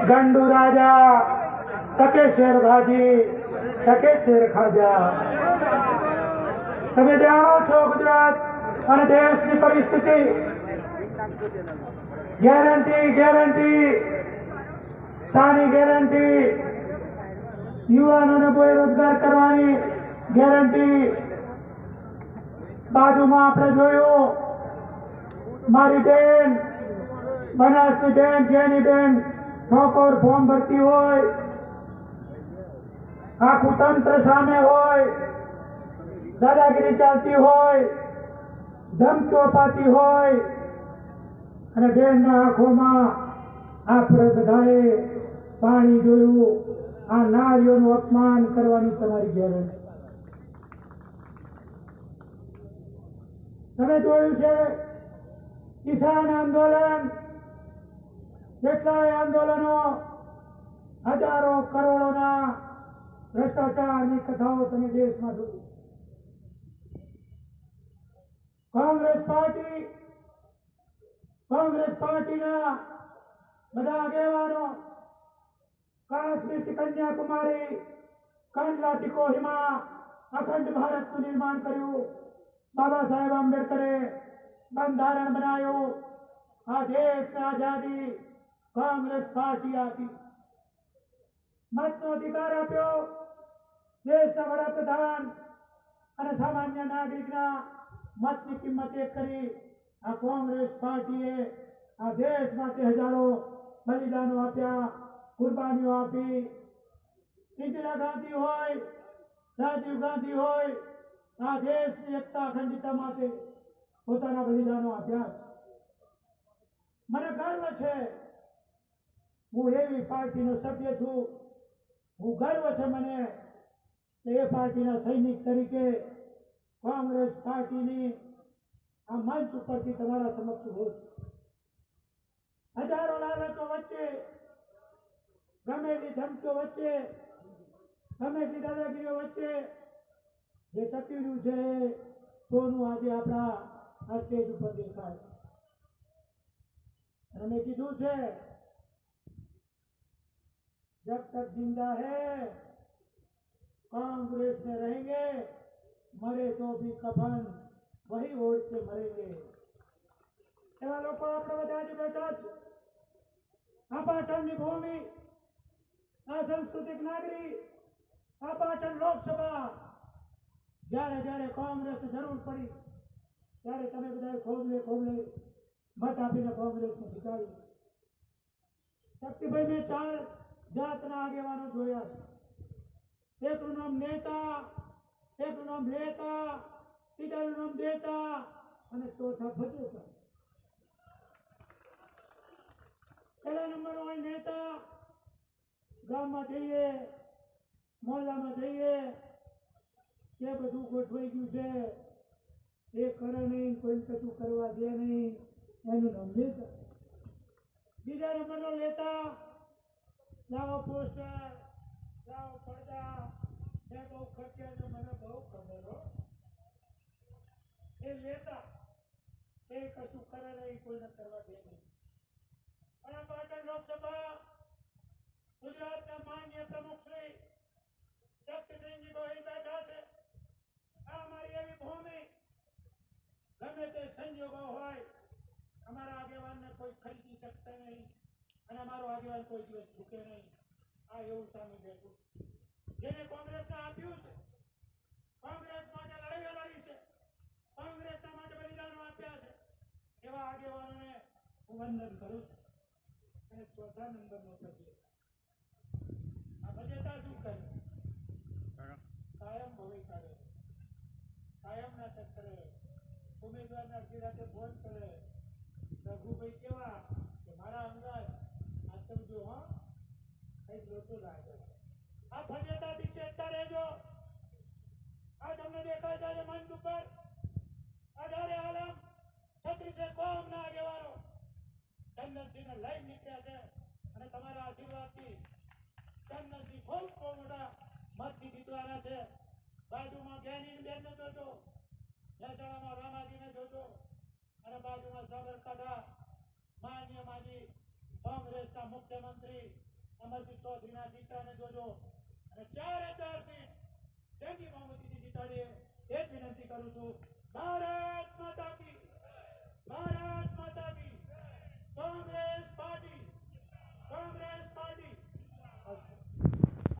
ગાંડુ રાજા તકે શેર ભાજી તકે શેર ખાજા। તમે જાણો છો ગુજરાત અને દેશની પરિસ્થિતિ। ગેરંટી ગેરંટી શાની ગેરંટી? યુવાનોને બેરોજગાર કરવાની ગેરંટી। બાજુમાં આપણે જોયું મારી બેન બનાસની બેન જેની બેન ઠોકોર ફોર્મ ભરતી હોય, આખું તંત્ર સામે હોય, દાદાગીરી ચાલતી હોય, ધમકીઓ અપાતી હોય અને બેનના આંખોમાં આપણે બધાએ પાણી જોયું। આ નારીઓનું અપમાન કરવાની તમારી ગેરંટી। તમે જોયું છે કિસાન આંદોલન, કેટલાય આંદોલનો, હજારો કરોડોના ભ્રષ્ટાચારની કથાઓ તમે દેશમાં જોઈ। કોંગ્રેસ પાર્ટીના બધા આગેવાનો કાશ્મીરથી કન્યાકુમારી, કાંડલાથી કોહિમા અખંડ ભારતનું નિર્માણ કર્યું। બાબા સાહેબ આંબેડકરે બંધારણ બનાવ્યું। આ દેશને આઝાદી કોંગ્રેસ પાર્ટી આપી, મતનો અધિકાર આપ્યો। દેશના વડાપ્રધાન અને સામાન્ય નાગરિકના મતની કિંમત એક કરી આ કોંગ્રેસ પાર્ટીએ આ દેશ માટે હજારો બલિદાનો આપ્યા, કુરબાનીઓ આપી। ઇન્દિરા ગાંધી હોય, રાજીવ ગાંધી હોય, આ દેશની એકતા અખંડિતતા માટે પોતાના બલિદાનો આપ્યા। મને ગર્વ છે હું એવી પાર્ટીનો સભ્ય છું। હું ગર્વ છે મને કે એ પાર્ટીના સૈનિક તરીકે કોંગ્રેસ પાર્ટીની આ મંચ ઉપરથી તમારા સમક્ષ હોઉં છું। હજારો લાલચો વચ્ચે, ગમે તે ધમકીઓ વચ્ચે, ગમે તે દાદાગીરીઓ વચ્ચે જે ટકી રહ્યું છે સોનું આજે આપણા આ સ્ટેજ ઉપર દેખાય। અને મેં કીધું છે जब तक जिंदा है कांग्रेस में रहेंगे, मरे तो भी कफन वही ओढ़ के मरेंगे। એવા લોકો આપણે બધા જ બેઠા છે। આ પાટણની ભૂમિ, આ સાંસ્કૃતિક નાગરી, આ પાટણ લોકસભા જ્યારે જ્યારે કોંગ્રેસની જરૂર પડી ત્યારે તમે બધા ખોબલે મત આપીને કોંગ્રેસને જીતાડી। શક્તિભાઈ મેં 4 જાતના આગેવાનો જોયા છે। એકનું નામ નેતા, એકનું નામ લેતા, ત્રીજાનું નામ દેતા અને ચોથા ભજેતા। પહેલા નંબર હોય નેતા। ગામમાં જઈએ, મોહલ્લામાં જઈએ, કે બધું ગોઠવાઈ ગયું છે, એ કરે નહીં, કોઈ કશું કરવા દે નહીં, એનું નામ લેતા। બીજા નંબરનો લેતા, લાવો પોસ્ટર, લાવો પડદા, એ બહુ ખર્ચે છે, મને બહુ ખબર હો। એ લેતા, એ કશું કરે નહીં, કોઈને કરવા દે નહીં। અને પાટણ લોકસભા ગુજરાતના માન્ય પ્રમુખ શ્રી શક્તિસિંહજી ગોહિલ બેઠા છે। આ અમારી એવી ભૂમિ, ગમે તે સંજોગો હોય અમારા આગેવાનને કોઈ ખરીદી શકશે નહીં અને અમારો આગેવાન કોઈ દિવસ ઝૂકે નહીં। આ એવું સામે બેઠું જેને કોંગ્રેસને આપ્યું છે, કોંગ્રેસ માટે લડાઈઓ લડી છે, કોંગ્રેસના માટે બલિદાનો આપ્યા છે, એવા આગેવાનોને હું વંદન કરું છું। અને ચોથા નંબરનો ભજેતા, આ ભજેતા શું કરે? કાયમ ભવી કાઢે, કાયમ નાટક કરે, ઉમેદવારના અડધી રાતે ફોન કરે। રઘુભાઈ કેવા કે મારા અંગત આ સમજો હો, કઈ લોટો લાગે। આ ભજેતા બી ચેતતા રહેજો। આ તમને દેખાય છે મંચ ઉપર અઢારે આલમ 36 કોમના આગેવાનો ચંદનસિંહને લઈને નીકળ્યા છે અને તમારા આશીર્વાદથી ચંદનસિંહ ખૂબ મોટા મતથી જીતવાના છે। બાજુમાં જ્ઞાની બેનને જોજો, મહેસાણામાં રામાજીને જોજો અને બાજુમાં સાબરકાંઠા માન્ય માજી કોંગ્રેસના મુખ્યમંત્રી અમરજીત ચૌધરીના જીતાને જોજો અને 4 સીટ જંગી બહુમતીથી જીતાડીએ એ જ વિનંતી કરું છું.